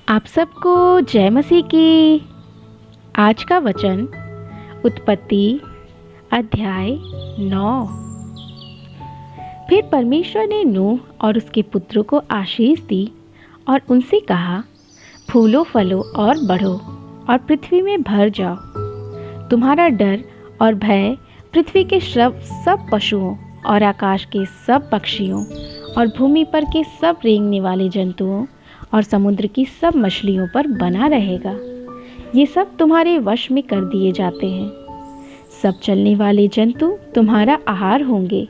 आप सबको जय मसीह की। आज का वचन उत्पत्ति अध्याय 9। फिर परमेश्वर ने नूह और उसके पुत्रों को आशीष दी और उनसे कहा, फूलो फलो और बढ़ो और पृथ्वी में भर जाओ। तुम्हारा डर और भय पृथ्वी के सब पशुओं और आकाश के सब पक्षियों और भूमि पर के सब रेंगने वाले जंतुओं और समुद्र की सब मछलियों पर बना रहेगा। ये सब तुम्हारे वश में कर दिए जाते हैं। सब चलने वाले जंतु तुम्हारा आहार होंगे।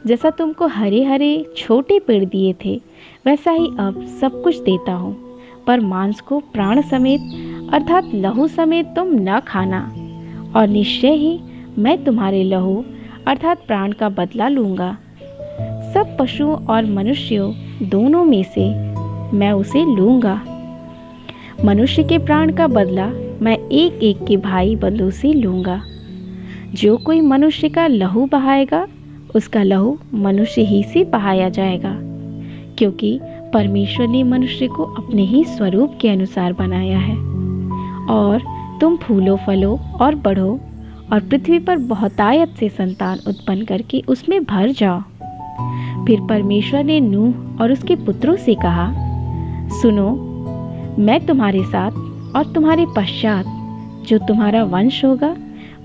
जैसा तुमको हरे हरे छोटे पेड़ दिए थे, वैसा ही अब सब कुछ देता हूँ। पर मांस को प्राण समेत अर्थात लहू समेत तुम न खाना, और निश्चय ही मैं तुम्हारे लहू अर्थात प्राण का बदला लूँगा। सब पशुओं और मनुष्यों दोनों में से मैं उसे लूँगा। मनुष्य के प्राण का बदला मैं एक एक के भाई बंधु से लूँगा। जो कोई मनुष्य का लहू बहाएगा, उसका लहू मनुष्य ही से बहाया जाएगा, क्योंकि परमेश्वर ने मनुष्य को अपने ही स्वरूप के अनुसार बनाया है। और तुम फूलो फलो और बढ़ो और पृथ्वी पर बहुतायत से संतान उत्पन्न करके उसमें भर जाओ। फिर परमेश्वर ने नूह और उसके पुत्रों से कहा, सुनो, मैं तुम्हारे साथ और तुम्हारे पश्चात जो तुम्हारा वंश होगा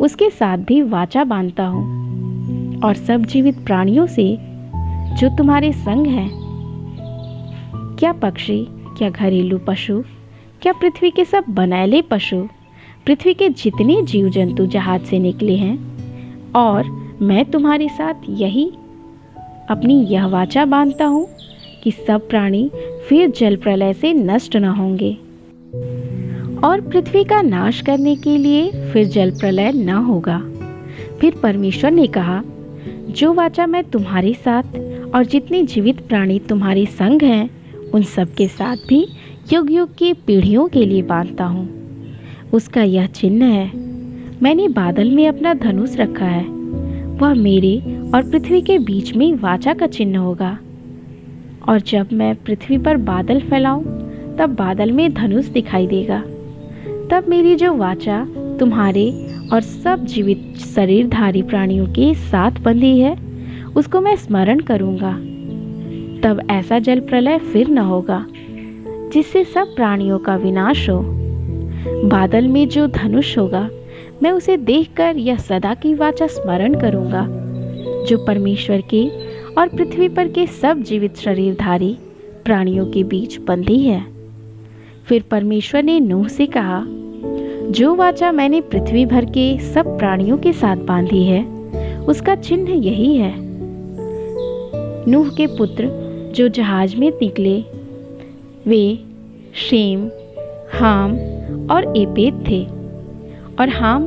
उसके साथ भी वाचा बांधता हूँ, और सब जीवित प्राणियों से जो तुम्हारे संग हैं, क्या पक्षी, क्या घरेलू पशु, क्या पृथ्वी के सब बनैले पशु, पृथ्वी के जितने जीव जंतु जहाज से निकले हैं। और मैं तुम्हारे साथ अपनी यह वाचा बांधता हूँ कि सब प्राणी फिर जल प्रलय से नष्ट न होंगे, और पृथ्वी का नाश करने के लिए फिर जल प्रलय न होगा। फिर परमेश्वर ने कहा, जो वाचा मैं तुम्हारे साथ और जितने जीवित प्राणी तुम्हारे संग हैं, उन सब के साथ भी युग युग की पीढ़ियों के लिए बांधता हूँ। उसका यह चिन्ह है, मैंने बादल में अपना धनुष रखा है। वह मेरे और पृथ्वी के बीच में वाचा का चिन्ह होगा। और जब मैं पृथ्वी पर बादल फैलाऊं, तब बादल में धनुष दिखाई देगा। तब मेरी जो वाचा तुम्हारे और सब जीवित शरीरधारी प्राणियों के साथ बंधी है, उसको मैं स्मरण करूंगा। तब ऐसा जल प्रलय फिर न होगा जिससे सब प्राणियों का विनाश हो। बादल में जो धनुष होगा, मैं उसे देखकर यह सदा की वाचा स्मरण करूंगा, जो परमेश्वर के और पृथ्वी पर के सब जीवित शरीरधारी प्राणियों के बीच बंधी है। फिर परमेश्वर ने नूह से कहा, जो वाचा मैंने पृथ्वी भर के सब प्राणियों के साथ बांधी है, उसका चिन्ह यही है। नूह के पुत्र जो जहाज में निकले, वे शेम, हाम और एपेद थे। और हाम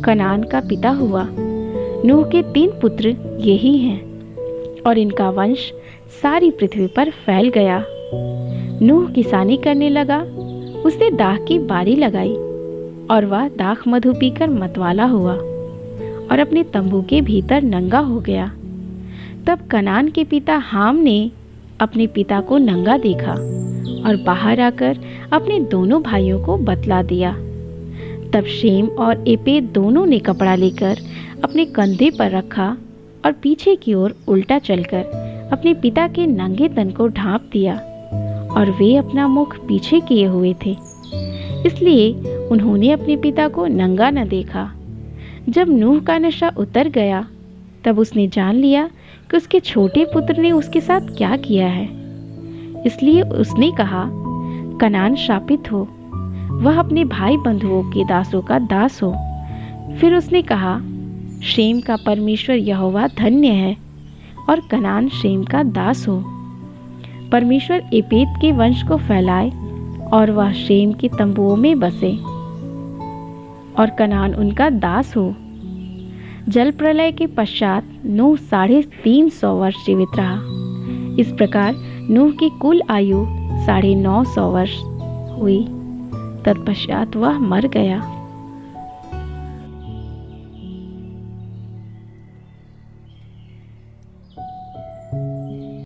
कनान का पिता हुआ। नूह के 3 पुत्र यही हैं, और इनका वंश सारी पृथ्वी पर फैल गया। नूह किसानी करने लगा। उसने दाख की बारी लगाई, और वह दाख मधु पीकर मतवाला हुआ और अपने तंबू के भीतर नंगा हो गया। तब कनान के पिता हाम ने अपने पिता को नंगा देखा और बाहर आकर अपने दोनों भाइयों को बतला दिया। तब शेम और एपेद दोनों ने कपड़ा लेकर अपने कंधे पर रखा और पीछे की ओर उल्टा चलकर अपने पिता के नंगे तन को ढांप दिया, और वे अपना मुख पीछे किए हुए थे, इसलिए उन्होंने अपने पिता को नंगा न देखा। जब नूह का नशा उतर गया, तब उसने जान लिया कि उसके छोटे पुत्र ने उसके साथ क्या किया है। इसलिए उसने कहा, कनान शापित हो, वह अपने भाई बंधुओं के दासों का दास हो। फिर उसने कहा, शेम का परमेश्वर यहोवा धन्य है, और कनान शेम का दास हो। परमेश्वर एपेद के वंश को फैलाए, और वह शेम के तंबुओं में बसे, और कनान उनका दास हो। जल प्रलय के पश्चात नूह 350 वर्ष जीवित रहा। इस प्रकार नूह की कुल आयु 950 वर्ष हुई। तत्पश्चात वह मर गया।